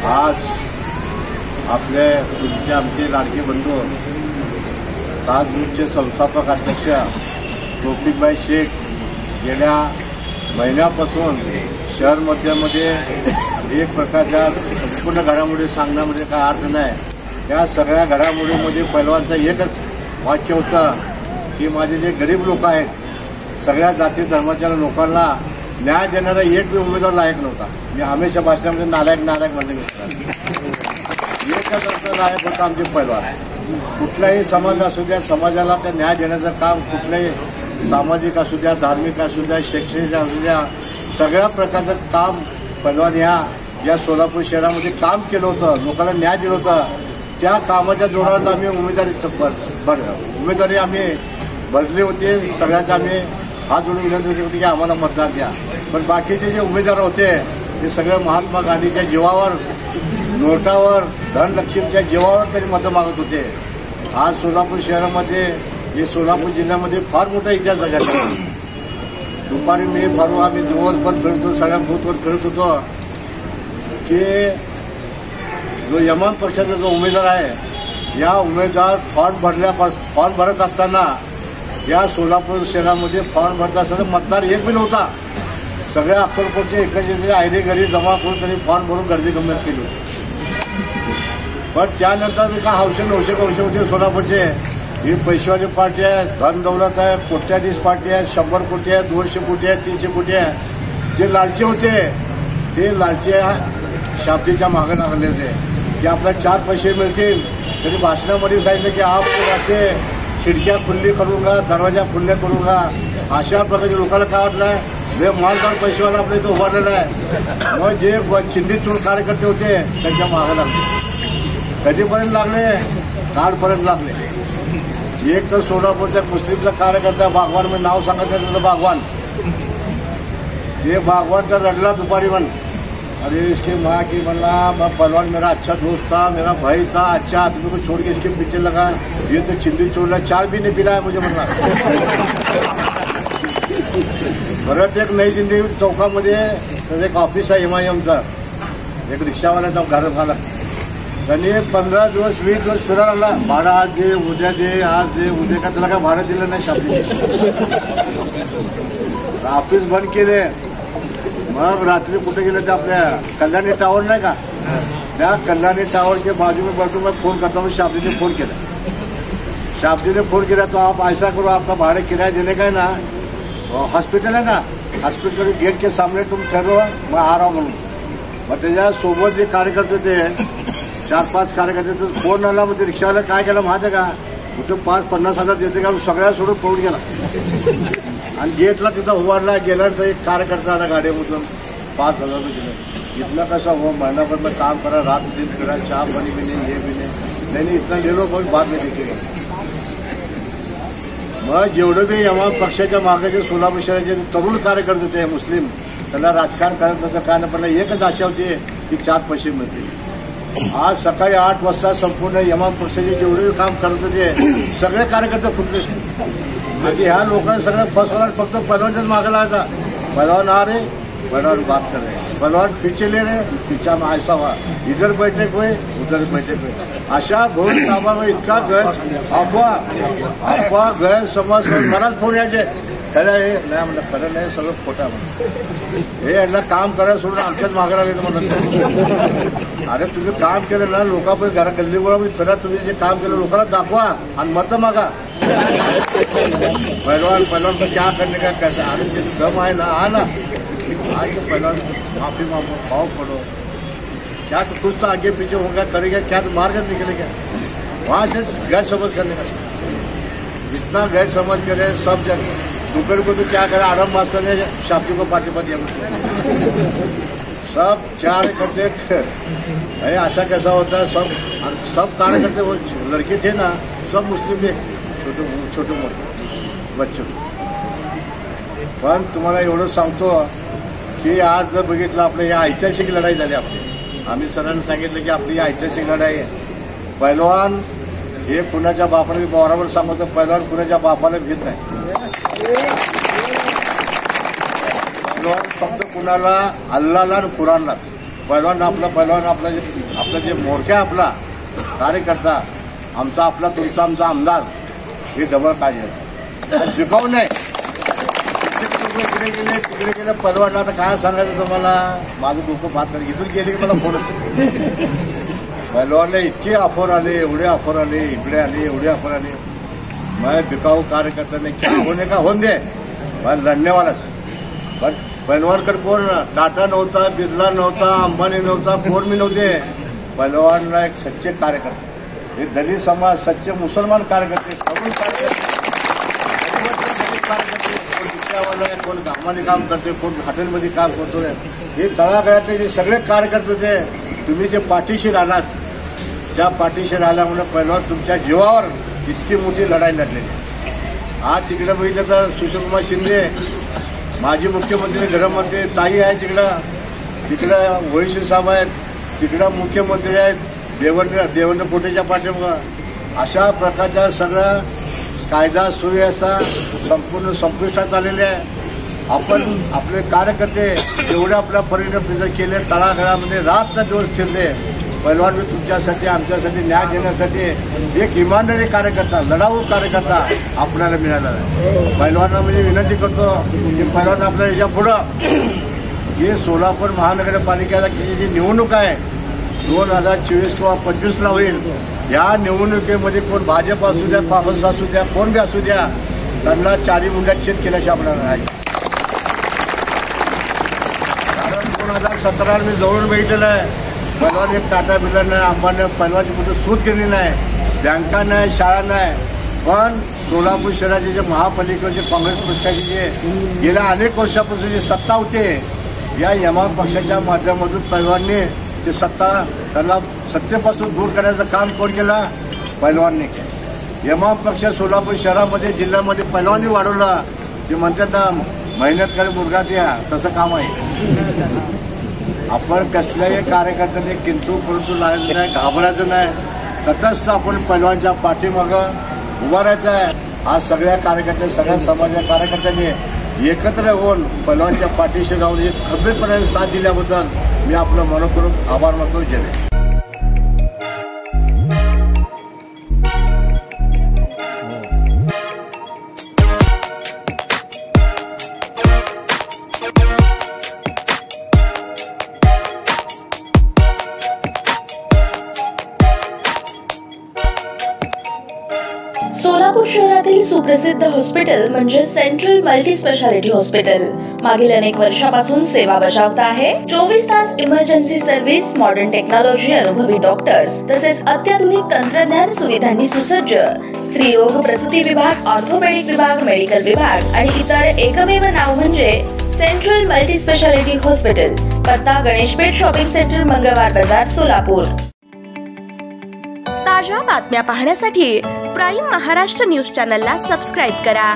आज आपले तुमचे आमचे लाडके बंधू ताज ग्रुपचे संस्थापक अध्यक्ष तौफिकभाई शेख गेल्या महिन्यापासून शहर मध्यामध्ये एक प्रकारच्या संपूर्ण घडामोडी सांगण्यामध्ये काय अर्थ नाही। या सगळ्या घडामोडीमध्ये पैलवानचं एकच वाक्य होतं की माझे जे गरीब लोक आहेत, सगळ्या जाती धर्माच्या लोकांना न्याय देणारा एक बी उमेदवार लायक नव्हता। मी हमेशा भाषणामध्ये नालायक म्हणले एकच अर्थ लायक होता आमचे पैलवान। कुठलाही समाज असू द्या, समाजाला त्या न्याय देण्याचं काम कुठलंही सामाजिक असू द्या, धार्मिक असू द्या, शैक्षणिक असू द्या, सगळ्या प्रकारचं काम पैलवान या सोलापूर शहरामध्ये काम केलं होतं, लोकांना न्याय दिलं होतं। त्या कामाच्या जोरावर आम्ही उमेदवारी आम्ही भरली होती। सगळ्यात आम्ही हात जोडून विनंती होती की आम्हाला मतदान द्या। पण बाकीचे जे उमेदवार होते ते सगळे महात्मा गांधीच्या जीवावर, नोटावर, धनलक्ष्मीच्या जीवावर तरी मतं मागत होते। आज सोलापूर शहरामध्ये, हे सोलापूर जिल्ह्यामध्ये फार मोठा इतिहास घडला। दुपारी मी फार आम्ही दिवसभर फिरतो, सगळ्या बूथवर फिरत होतो की जो यमान पक्षाचा जो उमेदवार आहे, या उमेदवार फॉर्म भरत असताना, या सोलापूर शहरामध्ये फॉर्म भरत असताना मतदार एक बी नव्हता। सगळ्या अक्कलकोटचे एकाचे आयडे घरी जमा करून त्यांनी फॉर्म भरून गर्दी गंमत केली होती। पण त्यानंतर मी काय हौशे होते सोलापूरचे, ही पैसेवाली पार्टी आहे, धन दौलत आहे, कोट्याधीश पार्टी आहे, 100 कोटी आहे, 200 कोटी आहे, 300 कोटी आहे। जे लालचे होते ते लालचे शाब्दीच्या मागे लागले होते की आपल्याला 4 पैसे मिळतील। तरी भाषणामध्ये सांगितलं की आप असे खिडक्या खुल्ली करूंगा, दरवाजा खुल्ले करूंगा। अशा प्रकारच्या लोकांना काय वाटलंय, हे मालदार पैसेवाला आपल्या इथं उभारलेला आहे। मग जे चिंधित चोर कार्यकर्ते होते त्यांच्या मागे लागले। कधीपर्यंत लागले, कालपर्यंत लागले। एक तर सोलापूरच्या मुस्लिमचा कार्यकर्ता बागवान, मी नाव सांगत नाही त्याचं, बागवान, ये बागवान तर रडला दुपारी पण, अरे इसके माँ की बोला पहलवान मेरा अच्छा दोस्त था, मेरा भाई था, अच्छा आदमी को छोड़ के इसके पीछे लगा, ये तो चिंदी चोरला, 4 भी नहीं पिलाया मुझे म्हणला। परत एक नई जिंदगी चौकामध्ये त्याचं एक ऑफिस आहे MIMचं, एक रिक्षावाल्याचा घर झाला। त्यांनी 15 दिवस 20 दिवस फिरायला लागला, भाडं आज दे, उद्या दे, आज दे, उद्या का, त्याला काय भाडं दिलं नाही शाब्दी। ऑफिस बंद केले। मग रात्री कुठे गेले ते आपल्या कल्याणी टावर नाही का, त्या कल्याणी टावर के बाजू में बैठून मैं फोन करता हूँ। शाब्दी ने फोन किया, शाब्दी ने फोन किया, तो आप ऐसा करो, आपका भाड़े किराया देने का है ना, हॉस्पिटल है ना, हॉस्पिटल के गेट के सामने तुम ठहरो, मैं आ रहा हूँ म्हणून। मग त्याच्यासोबत जे कार्यकर्ते ते 4-5 कार्यकर्ते, तर फोन आला। मग ते रिक्षावाला काय केलं माहिती का, कुठं 5-50 हजार देते का, सगळ्या सोडून पळून गेला आणि गेटला तिथं उभारला। गेल्यानंतर एक कार्यकर्ता आला गाडीमधून, 5,000 रुपये दिले। इतना पैसा हो, महीनाभर में काम करा, रात दिन करा, चहा पानी भी नहीं, ये भी नहीं, इतना ले लो, पण बाद में देते। मग जेवढं बी यमा पक्षाच्या मागे जे सोलापूर शहराचे तरुण कार्यकर्ते होते मुस्लिम, त्याला राजकारण करत नव्हतं काय नाही, पण एकच आशा होती की 4 पैसे मिळतील। आज सकाळी 8 वाजता संपूर्ण यमा पक्षाचे जेवढे काम करत होते सगळे कार्यकर्ते फुटले। म्हणजे ह्या लोकांना सगळं फसवणार, फक्त पहलवानच्याच मागे लागायचा। पहलवान आ रहे, पहलवान बात कर रहे, पहलवान पीछे ले रहे, पीछा में ऐसा हुआ, इधर बैठक हुए, उधर बैठक हुए। अशा बहुत कामामध्ये इतका अफवा गैरसमज, मलाच फोन यायचे, खरं हे नाही म्हणलं, खरं नाही, सगळं खोटं म्हणलं। हे यांना काम करायला सोडून आमच्याच मागे लागले म्हणलं। अरे तुम्ही काम केलं ना, लोकांपर्यंत घरा गल्ली गोळामध्ये फिरा, तुम्ही जे काम केलं लोकांना दाखवा आणि मतं मागा। पहलवान को क्या करने का, कैसा, अरे दम है ना, आना आज तो पहलवान माफी मांगो, पाँव पड़ो, क्या तो कुछ तो आगे पीछे होगा, करेगा क्या, तो मार कर निकलेगा। वहाँ से गैरसमझ करने का, इतना गैरसमझ करे सब जन। दुपहर को तो क्या करे, आराम मास्टर ने शाब्दी को पार्टी पर दिया, सब 4 करते। ऐसा कैसा होता है, सब कार्यकर्ते वो लड़के थे ना, सब मुस्लिम थे, छोटे मोठे बच्चे। पण तुम्हाला एवढं सांगतो की आज जर बघितलं, आपल्या या ऐतिहासिक लढाई झाली आपली, आम्ही सरांनी सांगितलं की आपली ऐतिहासिक लढाई आहे। पैलवान हे कुणाच्या बापाला, मी बरोबर सांगतो, पैलवान कुणाच्या बापाला घेत नाही। पैलवान फक्त कुणाला, अल्लाहला आणि कुराणला, पहिलवान आपला जे मोरक्या आपला कार्यकर्ता आमचा आपला तुमचा आमचा आमदार हे डबल पाहिजे शिकवू नये. तिकडे गेले पहिलवानला आता काय सांगायचं तुम्हाला. माझं डोकं बात कर इथून गेले की मला फोन पहिलवानला इतके ऑफर आले एवढे ऑफर आले इकडे आले एवढे ऑफर आले. मैं बिकाऊ कार्यकर्ता ने क्या होने का होने दे मैं लढने वाला. पण पहिलवानकडे कोण टाटा नव्हता बिर्ला नव्हता अंबानी नव्हता कोण मी नव्हते. पहिलवानला एक सच्चे कार्यकर्ते हे दलित समाज सच्चे मुसलमान कार्यकर्ते सगळे कार्यकर्ते कोण रिक्षावाला आहे कोण कामाने काम करते कोण हॉटेलमध्ये काम करतो. हे तळागाळातले जे सगळे कार्यकर्ते होते तुम्ही जे पाठीशी राहणार त्या पाठीशी राहिल्यामुळे पहिलवान तुमच्या जीवावर इतकी मोठी लढाई लढलेली. आज तिकडे बघितलं तर सुशीलकुमार शिंदे माजी मुख्यमंत्री गृहमंत्री ताई आहे तिकडं वैश्य साहेब आहेत तिकडं मुख्यमंत्री आहेत देवेंद्र फडणवीसच्या पाठीमागं अशा प्रकारच्या सगळं कायदा सुव्यवस्था संपूर्ण संपुष्टात आलेले आहे. आपण आपले कार्यकर्ते जेवढे आपल्या परीने केले तळागाळामध्ये रात्र दिवस फिरले. पहिलवान मी तुमच्यासाठी आमच्यासाठी न्याय देण्यासाठी एक इमानदारी कार्यकर्ता लढाऊ कार्यकर्ता आपल्याला मिळाला आहे. पहिलवानांना म्हणजे विनंती करतो की पहिलवान आपल्या याच्या पुढं हे सोलापूर महानगरपालिकेला जी निवडणूक आहे 2024 किंवा 25ला होईल. या निवडणुकीमध्ये कोण भाजप असू द्या काँग्रेस असू द्या कोण बी असू द्या त्यांना 4 मुंड्यात छेद केल्याशिवाय आपल्याला राहायचं. कारण 2017 मी जवळून बघितलेलं आहे. पहिलवान एक टाटा बिर्ला नाही अंबानी पहिलवानची कुठे सूट केली नाही बँका नाही शाळा नाही. पण सोलापूर शहराचे जे महापालिकेचे काँग्रेस पक्षाचे जे गेल्या अनेक वर्षापासून जे सत्ता होते या यमा पक्षाच्या माध्यमातून पहिलवानने ते सत्ता त्यांना सत्तेपासून दूर करण्याचं काम कोण केलं पहिलवानने केलं. यमा पक्ष सोलापूर शहरामध्ये जिल्ह्यामध्ये पहिलवानी वाढवला. जे म्हणतात ना मेहनत करे मुलगा द्या तसं काम आहे. आपण कसल्याही कार्यकर्त्याने किंतु परंतु लागायचं नाही घाबरायचं नाही. तटस्थ आपण पहिलवानच्या पाठीमागं उभारायचं आहे. आज सगळ्या कार्यकर्त्या सगळ्या समाजाच्या कार्यकर्त्यांनी एकत्र होऊन पहिलवानच्या पाठीशी राहून एक खंबीरपणे साथ दिल्याबद्दल मी आपलं मनपूर्वक आभार मानतो. जय. सोलापूर शहरातील सुप्रसिद्ध हॉस्पिटल म्हणजे सेंट्रल मल्टी स्पेशालिटी हॉस्पिटल मागील अनेक वर्षापासून सेवा बजावत आहे. 24 तास इमर्जन्सी सर्व्हिस, मॉडर्न टेक्नॉलॉजी, अनुभवी डॉक्टर्स तसेच अत्याधुनिक तंत्रज्ञान सुविधांनी सुसज्ज स्त्रीरोग प्रसूती विभाग, ऑर्थोपेडिक विभाग, मेडिकल विभाग आणि इतर एकमेव नाव म्हणजे सेंट्रल मल्टी स्पेशालिटी हॉस्पिटल. पत्ता गणेशपेठ शॉपिंग सेंटर, मंगळवार बाजार, सोलापूर. ताज्या बातम्या पाहण्यासाठी प्राईम महाराष्ट्र न्यूज चॅनलला सबस्क्राईब करा.